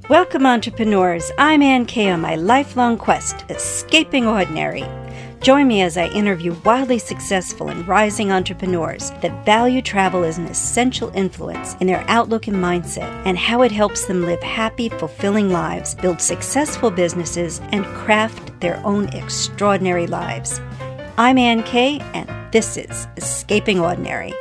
Welcome, entrepreneurs. I'm Ann Kay on my lifelong quest, Escaping Ordinary. Join me as I interview wildly successful and rising entrepreneurs that value travel as an essential influence in their outlook and mindset, and how it helps them live happy, fulfilling lives, build successful businesses, and craft their own extraordinary lives. I'm Ann Kay, and this is Escaping Ordinary.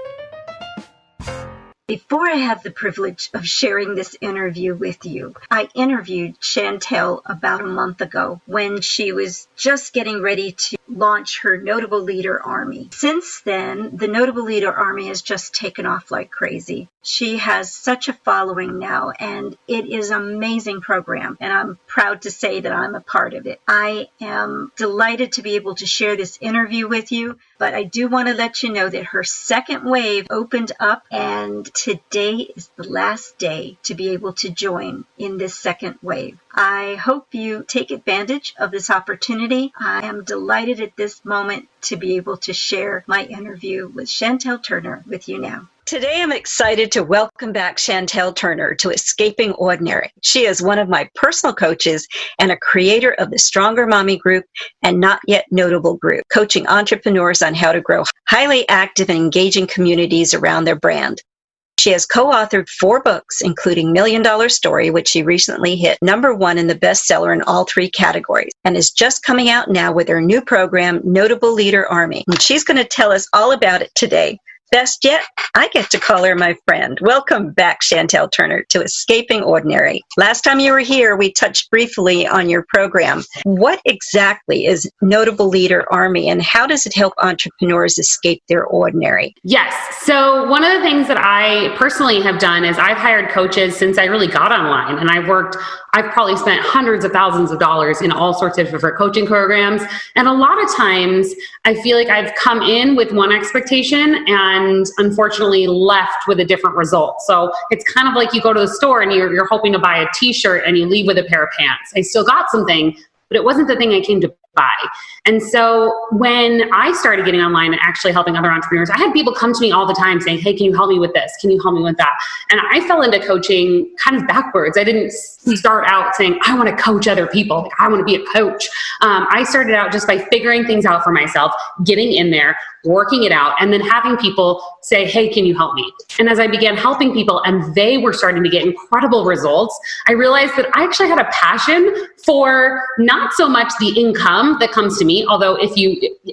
Before I have the privilege of sharing this interview with you, I interviewed Chantelle about a month ago when she was just getting ready to launch her Notable Leader Army. Since then, the Notable Leader Army has just taken off like crazy. She has such a following now, and it is an amazing program, and I'm proud to say that I'm a part of it. I am delighted to be able to share this interview with you, but I do want to let you know that her second wave opened up, and today is the last day to be able to join in this second wave. I hope you take advantage of this opportunity. I am delighted at this moment to be able to share my interview with Chantelle Turner with you now. Today, I'm excited to welcome back Chantelle Turner to Escaping Ordinary. She is one of my personal coaches and a creator of the Stronger Mommy Group and Not Yet Notable Group, coaching entrepreneurs on how to grow highly active and engaging communities around their brand. She has co-authored 4 books, including $1 Million Story, which she recently hit #1 in the bestseller in all 3 categories, and is just coming out now with her new program, Notable Leader Army. And she's going to tell us all about it today. Best yet, I get to call her my friend. Welcome back, Chantelle Turner, to Escaping Ordinary. Last time you were here, we touched briefly on your program. What exactly is Notable Leader Army, and how does it help entrepreneurs escape their ordinary? Yes. So one of the things that I personally have done is I've hired coaches since I really got online, and I've probably spent hundreds of thousands of dollars in all sorts of different coaching programs. And a lot of times I feel like I've come in with one expectation and unfortunately left with a different result. So it's kind of like you go to the store and you're hoping to buy a t-shirt and you leave with a pair of pants. I still got something, but it wasn't the thing I came to buy. And so when I started getting online and actually helping other entrepreneurs, I had people come to me all the time saying, hey, can you help me with this? Can you help me with that? And I fell into coaching kind of backwards. I didn't start out saying, I want to coach other people. Like, I want to be a coach. I started out just by figuring things out for myself, getting in there, working it out, and then having people say, hey, can you help me? And as I began helping people and they were starting to get incredible results, I realized that I actually had a passion for not so much the income that comes to me, although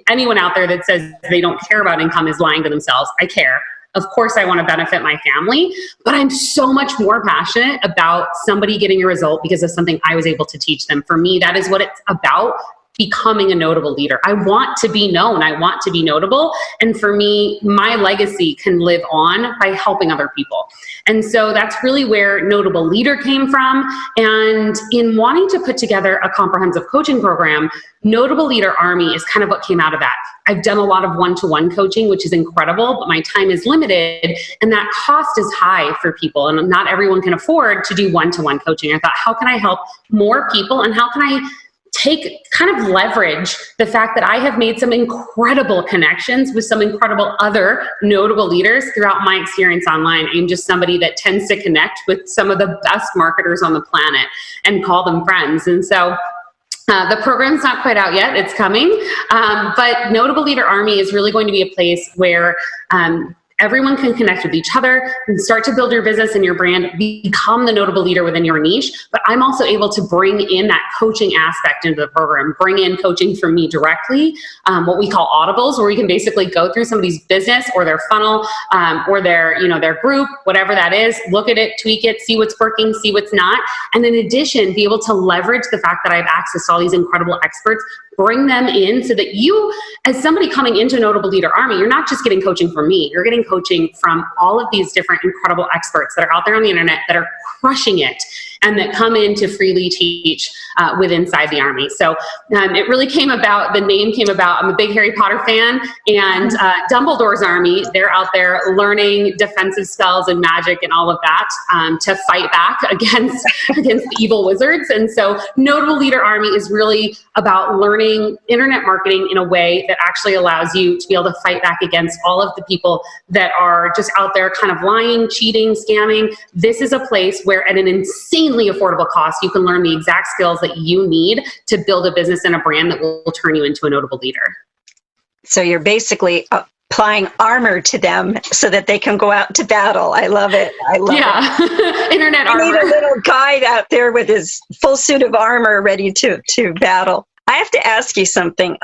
anyone out there that says they don't care about income is lying to themselves. I care. Of course, I want to benefit my family, but I'm so much more passionate about somebody getting a result because of something I was able to teach them. For me, that is what it's about. Becoming a notable leader. I want to be known. I want to be notable. And for me, my legacy can live on by helping other people. And so that's really where Notable Leader came from. And in wanting to put together a comprehensive coaching program, Notable Leader Army is kind of what came out of that. I've done a lot of one-to-one coaching, which is incredible, but my time is limited and that cost is high for people. And not everyone can afford to do one-to-one coaching. I thought, how can I help more people and how can I kind of leverage the fact that I have made some incredible connections with some incredible other notable leaders throughout my experience online. I'm just somebody that tends to connect with some of the best marketers on the planet and call them friends. And so the program's not quite out yet. It's coming. But Notable Leader Army is really going to be a place where everyone can connect with each other and start to build your business and your brand, become the notable leader within your niche. But I'm also able to bring in that coaching aspect into the program, bring in coaching from me directly, what we call audibles, where we can basically go through somebody's business or their funnel or their group, whatever that is, look at it, tweak it, see what's working, see what's not. And in addition, be able to leverage the fact that I have access to all these incredible experts, bring them in so that you, as somebody coming into Notable Leader Army, you're not just getting coaching from me, you're getting coaching from all of these different incredible experts that are out there on the internet that are crushing it and that come in to freely teach inside the Army. So it really the name came about, I'm a big Harry Potter fan, and Dumbledore's Army, they're out there learning defensive spells and magic and all of that to fight back against the evil wizards. And so Notable Leader Army is really about learning internet marketing in a way that actually allows you to be able to fight back against all of the people that are just out there kind of lying, cheating, scamming. This is a place where at an insane insanely affordable cost, you can learn the exact skills that you need to build a business and a brand that will turn you into a notable leader. So you're basically applying armor to them so that they can go out to battle. I love it. I love it. Internet I armor. need a little guide out there with his full suit of armor ready to battle. I have to ask you something.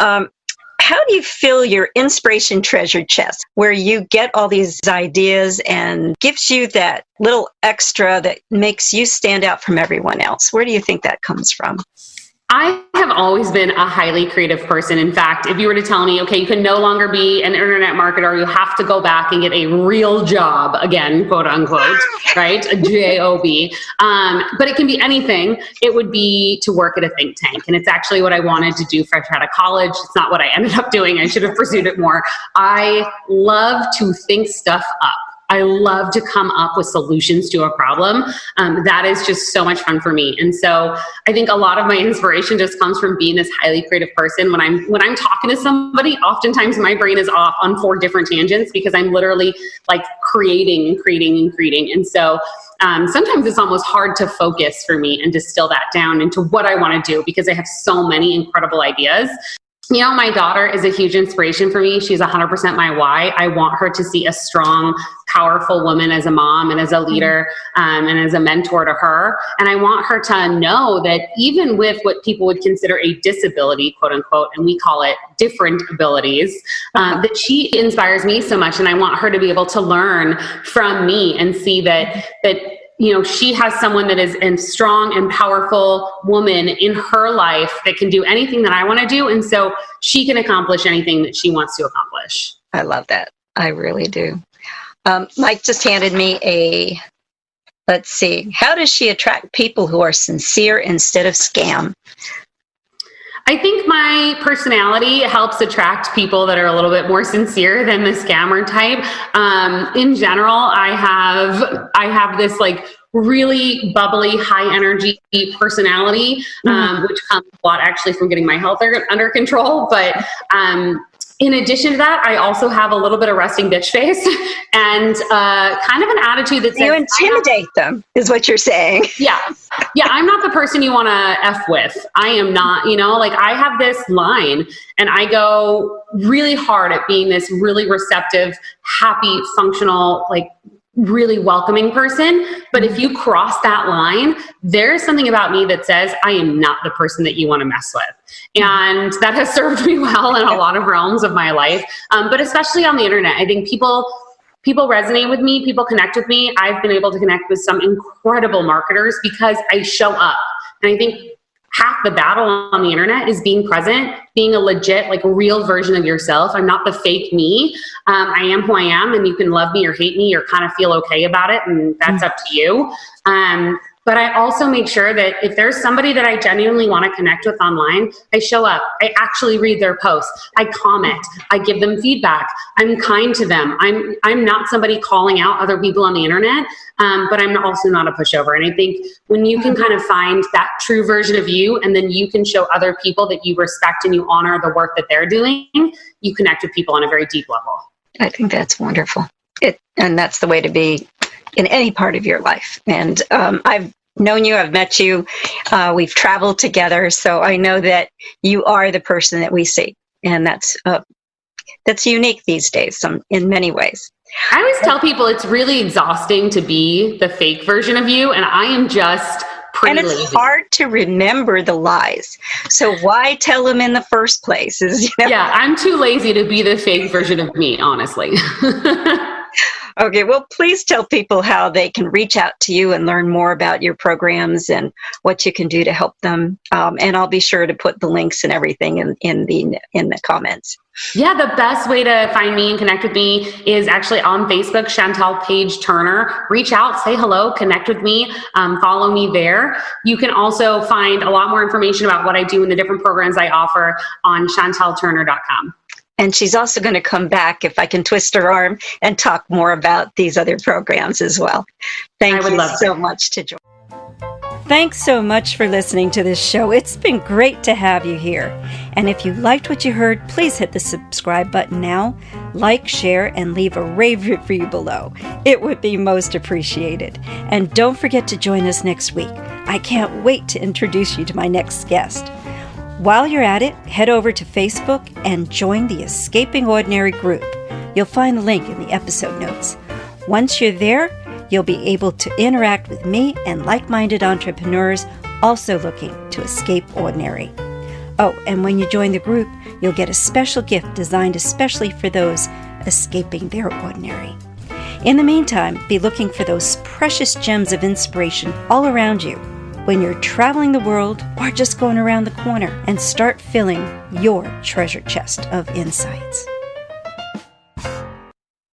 How do you fill your inspiration treasure chest where you get all these ideas and gives you that little extra that makes you stand out from everyone else? Where do you think that comes from? I have always been a highly creative person. In fact, if you were to tell me, okay, you can no longer be an internet marketer, you have to go back and get a real job again, quote unquote, right? A job. But it can be anything. It would be to work at a think tank. And it's actually what I wanted to do fresh out of college. It's not what I ended up doing. I should have pursued it more. I love to think stuff up. I love to come up with solutions to a problem. That is just so much fun for me. And so I think a lot of my inspiration just comes from being this highly creative person. When I'm talking to somebody, oftentimes my brain is off on 4 different tangents because I'm literally like creating. And so sometimes it's almost hard to focus for me and distill that down into what I want to do because I have so many incredible ideas. You know, my daughter is a huge inspiration for me. She's 100% my why. I want her to see a strong, powerful woman as a mom and as a leader and as a mentor to her. And I want her to know that even with what people would consider a disability, quote unquote, and we call it different abilities, that she inspires me so much. And I want her to be able to learn from me and see that you know, she has someone that is a strong and powerful woman in her life that can do anything that I want to do. And so she can accomplish anything that she wants to accomplish. I love that. I really do. Mike just handed me let's see. How does she attract people who are sincere instead of scam? I think my personality helps attract people that are a little bit more sincere than the scammer type. In general, I have this like really bubbly, high energy personality, which comes a lot actually from getting my health under control. But in addition to that, I also have a little bit of resting bitch face and kind of an attitude that says, you intimidate them, is what you're saying. Yeah, I'm not the person you want to F with. I am not, like I have this line and I go really hard at being this really receptive, happy, functional, like really welcoming person. But if you cross that line, there's something about me that says I am not the person that you want to mess with. And that has served me well in a lot of realms of my life. But especially on the internet, I think people resonate with me, people connect with me. I've been able to connect with some incredible marketers because I show up. And I think half the battle on the internet is being present, being a legit, like real version of yourself. I'm not the fake me. I am who I am, and you can love me or hate me or kind of feel okay about it, and that's up to you. But I also make sure that if there's somebody that I genuinely want to connect with online, I show up. I actually read their posts. I comment. I give them feedback. I'm kind to them. I'm not somebody calling out other people on the internet, but I'm also not a pushover. And I think when you can kind of find that true version of you, and then you can show other people that you respect and you honor the work that they're doing, you connect with people on a very deep level. I think that's wonderful. And that's the way to be in any part of your life. And I've known you, I've met you, we've traveled together, so I know that you are the person that we see, and that's unique these days, in many ways. I always tell people it's really exhausting to be the fake version of you, and I am just pretty lazy. And it's hard to remember the lies, so why tell them in the first place? Yeah, I'm too lazy to be the fake version of me, honestly. Okay, well, please tell people how they can reach out to you and learn more about your programs and what you can do to help them. And I'll be sure to put the links and everything in the comments. Yeah, the best way to find me and connect with me is actually on Facebook, Chantelle Paige Turner. Reach out, say hello, connect with me, follow me there. You can also find a lot more information about what I do and the different programs I offer on chantelleturner.com. And she's also going to come back, if I can twist her arm, and talk more about these other programs as well. Thank you so much to join. Thanks so much for listening to this show. It's been great to have you here. And if you liked what you heard, please hit the subscribe button now, like, share, and leave a rave review below. It would be most appreciated. And don't forget to join us next week. I can't wait to introduce you to my next guest. While you're at it, head over to Facebook and join the Escaping Ordinary group. You'll find the link in the episode notes. Once you're there, you'll be able to interact with me and like-minded entrepreneurs also looking to escape ordinary. Oh, and when you join the group, you'll get a special gift designed especially for those escaping their ordinary. In the meantime, be looking for those precious gems of inspiration all around you when you're traveling the world or just going around the corner, and start filling your treasure chest of insights.